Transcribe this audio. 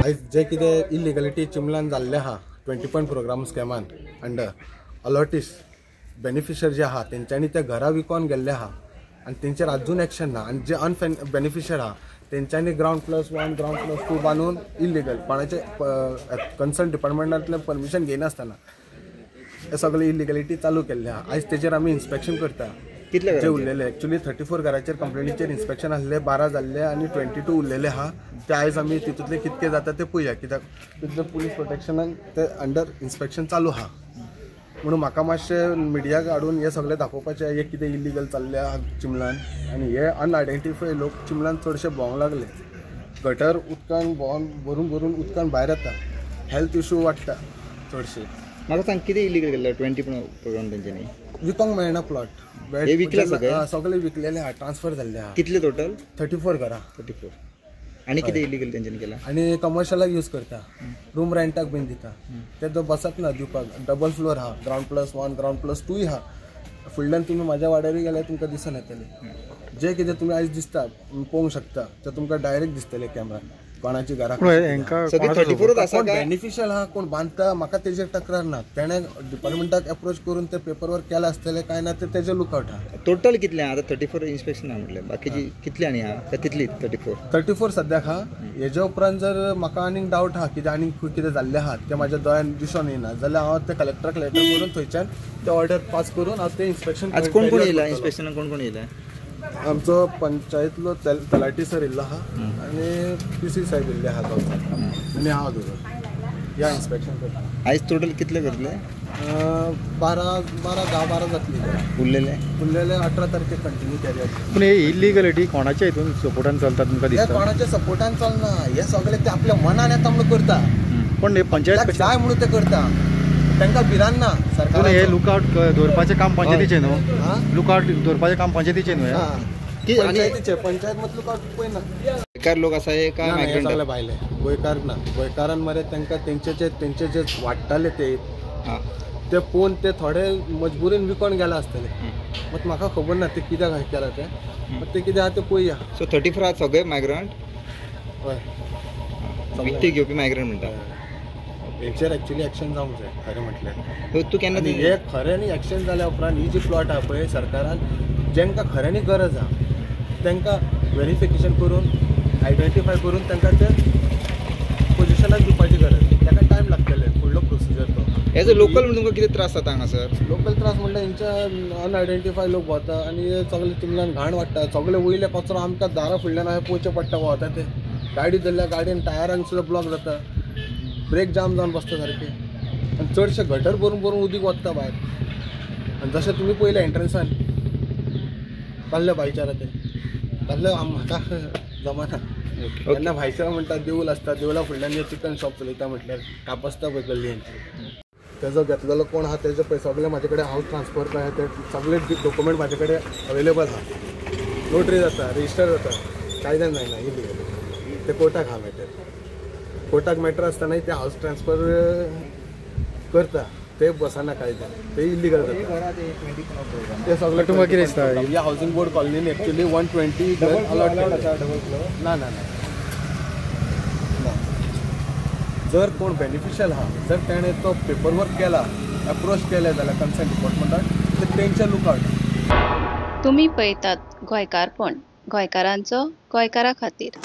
आयज जे कितें इलिगलिटी चिमलान जाल्ले आहा 20 पॉयंट प्रोग्राम स्कॅमान अंडर अलॉटीस बेनिफिशियरी जे आहा तेंच्यांनी ते घरां विकोन गेल्ले आहा आनी तेंचेर अजून एक्शन ना आनी जे बेनिफिशियरी आहा तेंच्यांनी ग्राउंड+1 ग्राउंड+2 बांदून इलिगल कोणाचे कन्सर्न डिपार्टमेंटांतले परमिशन घेयनासतना हे सगळे इलिगलिटी चालू केल्ले आहा। आयज तेचेर आमी इन्स्पेक्शन करता जे उरलेले एक्चुअली 34 घरांचेर कंप्लेनीचेर इन्स्पेक्शन आसले 12 जाल्ले आनी 22 उरलेले आहा ते आयज आमी तितूंतले कितके जाता ते पळया कित्याक तितले पुलीस प्रोटेक्शनान ते अंडर इन्स्पेक्शन चालू आहा म्हणून म्हाका मातशें मिडियाक हाडून हे सगळें दाखोवपाचें हे कितें इलिगल चल्लें आहा चिमलान आनी हे अनआयडेंटिफाय लोक चिमलान चडशे भोंवंक लागले गटर उदकान भरून भरून उदकान भायर येता हेल्थ इश्यू वाडटा चडशे। म्हाका सांग कितें इलिगल केल्लें 20 प्रोग्राम तेंच्यांनी विकोंक मेळना प्लॉट हे विकले सगळे विकलेले आहा ट्रान्सफर जाल्ले आहा। कितले टोटल 34 घरां 34 आनी कितें इलिगल तेंच्यांनी केलां आनी कमर्शियलाक यूज करता रूम रेंटाक बीन दिता ते तो बसत ना दिवपाक डबल फ्लोर आहा ग्राउंड+1 ग्राउंड+2 आहा फुडल्यान तुमी म्हाज्या वाड्यार गेल्यार तुमकां दिसन येतले जे कितें तुमी आयज दिसता पळोवंक शकता ते तुमकां डायरेक्ट दिसतले कॅमेरान कोणाची घरां कोण बेनिफिशियल आहा कोण बांदता म्हाका तेजेर तक्रार ना तेणें डिपार्टमेंटाक एप्रोच करून ते पेपर वर्क केला आसतले काय ना ते तेजे लुकआउट आहा। टोटल कितले आहा आतां 34 इन्स्पेक्शन आहा म्हटलें बाकीची कितली आनी आहा काय तितली 34 सद्याक आहा। हेजे उपरांत जर म्हाका आनीक डावट आहा कितें आनीक कितें जाल्लें आहा ते म्हाज्या दोळ्यान दिसून येना जाल्यार हांव ते कलेक्टराक लेटर करून थंयच्यान ते ऑर्डर पास करून हांव ते इन्स्पेक्शन आज कोण कोण येयला इन्स्पेक्शनाक कोण येयला आमचो पंचायतलो तलाटी सर येयल्लो आहा आनी पीसी साहेब येयल्ले आहा आनी हांव धरून या इन्स्पेक्शन करता। आयज टोटल कितले करतले 12 जातली उरलेले 18 तारखेक कंटिन्यू कॅरी पूण हे इलिगलिटी कोणाच्या हितून सपोर्टान चलता तुमकां दिसता? हे कोणाच्या सपोर्टान चलना हे सगळे ते आपल्या मनान येता म्हणून करता पण हे पंचायत जाय म्हणून ते करता तांकां भिरान ना सरकार हे लुकआउट दवरपाचें काम पंचायतीचें न्हू लुकआउट दवरपाचें काम पंचायतीचें न्हू पंचायत मत लुकआउट पळयना गोंयकार लोक आसा हे काय सगळे भायले गोंयकार ना गोंयकारान मरे तांकां तेंचे जे वाडटाले ते पळोवन ते थोडे मजबुरीन विकोन गेला आसतले मात म्हाका खबर ना ते कित्याक हाय केला ते ते कितें आहा ते पळया। सो 34 आहा सगळे मायग्रंट हय विकते घेवपी मायग्रंट म्हणटा हेचेर एक्चुअली एक्शन जावंक जाय खरें म्हटल्यार तूं केन्ना हे खऱ्यांनी एक्शन जाल्या उपरांत ही जी प्लॉट आहा पळय सरकारान जेंकां खऱ्यांनी गरज आहा तांकां व्हेरिफिकेशन करून आयडेंटिफाय करून तांकां ते पोजिशनाक दिवपाची गरज ताका टायम लागतले फुडलो प्रोसिजर तो एज अ लोकल म्हणून तुमकां कितें त्रास जाता हांगासर? लोकल त्रास म्हणल्यार हेंच्या अनआयडेंटिफाय लोक वता आनी सगळे चिमल्यान घाण वाडटा सगळे वयले कचरो आमकां दारा फुडल्यान हांवें पळोवचें पडटा वता ते गाडी धरल्या गाडयेन टायरांक सुद्दां ब्लॉक जाता ब्रेक जाम जावन बसता सारके आनी चडशे गटर भरून भरून उदीक वता भायर आनी जशें तुमी पयले एंट्रन्सान काडले भाईचारा ते काडले म्हाका जमाना तेन्ना भाईचारा म्हणटा देवूळ आसता देवळा फुडल्यान हे चिकन शॉप चलयता म्हटल्यार कापसता पळय गल्ली हेंची तेजो घेतलेलो कोण आहा तेजे पळय सगळे म्हाजे कडेन हावस ट्रान्सफर काय ते सगळे डॉक्युमेंट म्हाजे कडेन अवेलेबल आहा नोटरी जाता रेजिस्टर जाता कायद्यान जायना इलिगल ते कोर्टाक आहा मॅटर कोर्टाक मॅटर आसतना ते हावस ट्रान्सफर करता ते बसना कायद्यान ते इलिगल जाता ते सगळे तुमकां कितें दिसता ह्या हावसिंग बोर्ड कॉलनीन एक्चुअली 120 ना ना ना जर कोण बेनिफिशियल आहा जर तेणें तो पेपर वर्क केला एप्रोच केले जाल्यार कन्सर्न डिपार्टमेंटाक ते तेंचे लुकआउट। तुम्ही पळयतात गोंयकारपण गोंयकारांचो गोंयकारा खातीर।